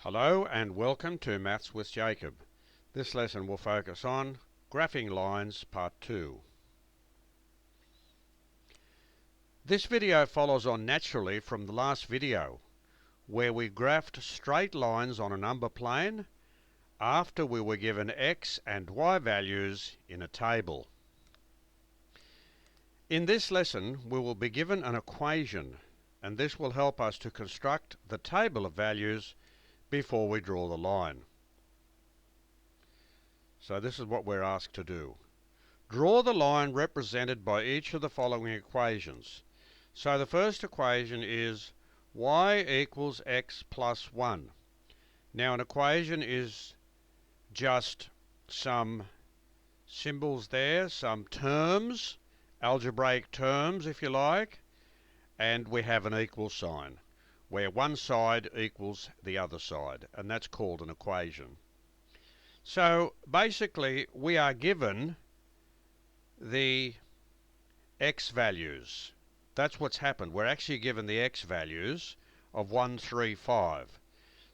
Hello and welcome to Maths with Jacob. This lesson will focus on graphing lines part 2. This video follows on naturally from the last video where we graphed straight lines on a number plane after we were given x and y values in a table. In this lesson we will be given an equation, and this will help us to construct the table of values before we draw the line. So this is what we're asked to do. Draw the line represented by each of the following equations. So the first equation is y equals x plus 1. Now an equation is just some symbols there, some terms, algebraic terms if you like, and we have an equal sign where one side equals the other side, and that's called an equation. So basically we are given the x values. That's what's happened. We're actually given the x values of 1, 3, 5.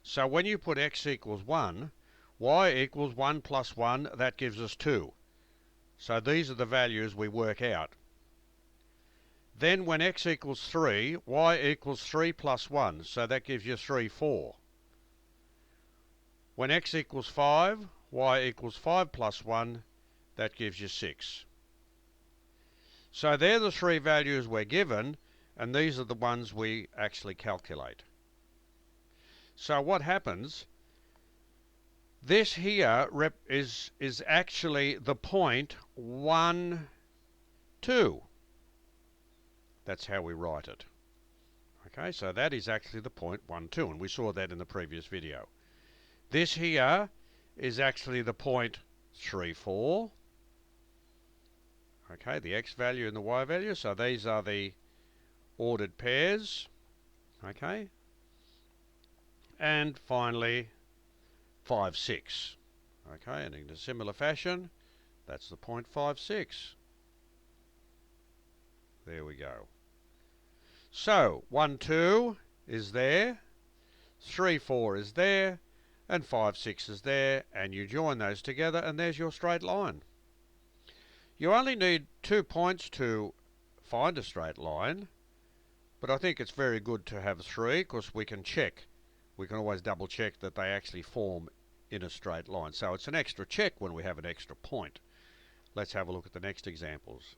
So when you put x equals 1, y equals 1 plus 1, that gives us 2. So these are the values we work out. Then when x equals 3, y equals 3 plus 1, so that gives you 3, 4. When x equals 5, y equals 5 plus 1, that gives you 6. So they're the three values we're given, and these are the ones we actually calculate. So what happens, this here is actually the point 1, 2. That's how we write it. Okay, so that is actually the point 1, 2, and we saw that in the previous video. This here is actually the point 3, 4. Okay, the x value and the y value, so these are the ordered pairs. Okay, and finally 5, 6. Okay, and in a similar fashion, that's the point 5, 6. There we go. So 1, 2 is there, 3, 4 is there, and 5, 6 is there, and you join those together and there's your straight line. You only need 2 points to find a straight line, but I think it's very good to have 3 because we can check. We can always double check that they actually form in a straight line. So it's an extra check when we have an extra point. Let's have a look at the next examples.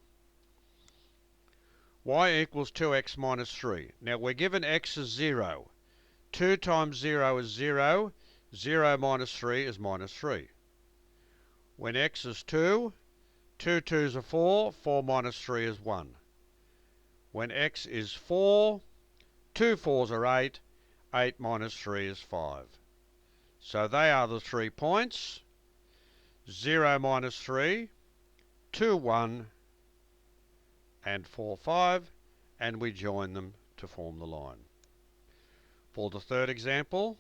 Y equals 2x minus 3. Now we're given x as 0. 2 times 0 is 0. 0 minus 3 is minus 3. When x is 2, 2 2's are 4. 4 minus 3 is 1. When x is 4, 2 4's are 8. 8 minus 3 is 5. So they are the 3 points. 0 minus 3, 2 1, and 4 5, and we join them to form the line. For the third example,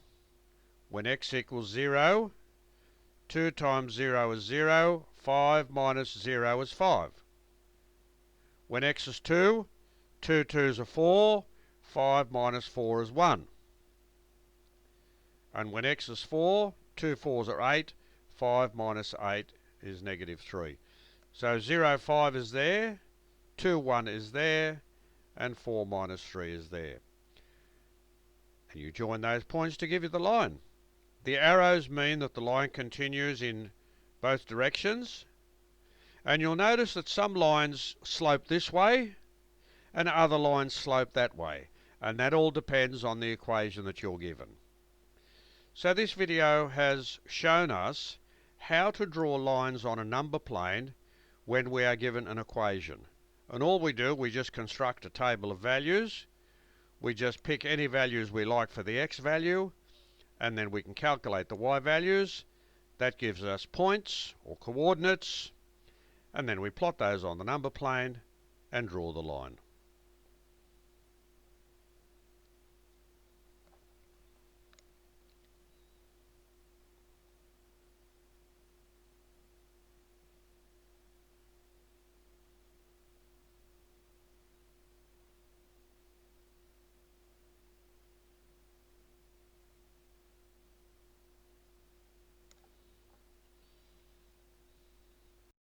when x equals 0, 2 times 0 is 0, 5 minus 0 is 5. When x is 2, 2 2's are 4, 5 minus 4 is 1. And when x is 4, 2 4's are 8, 5 minus 8 is negative 3. So 0, 5 is there, 2 1 is there, and 4 minus 3 is there. And you join those points to give you the line. The arrows mean that the line continues in both directions, and you'll notice that some lines slope this way and other lines slope that way, and that all depends on the equation that you're given. So this video has shown us how to draw lines on a number plane when we are given an equation. And all we do, we just construct a table of values. We just pick any values we like for the x value, and then we can calculate the y values. That gives us points or coordinates, and then we plot those on the number plane and draw the line.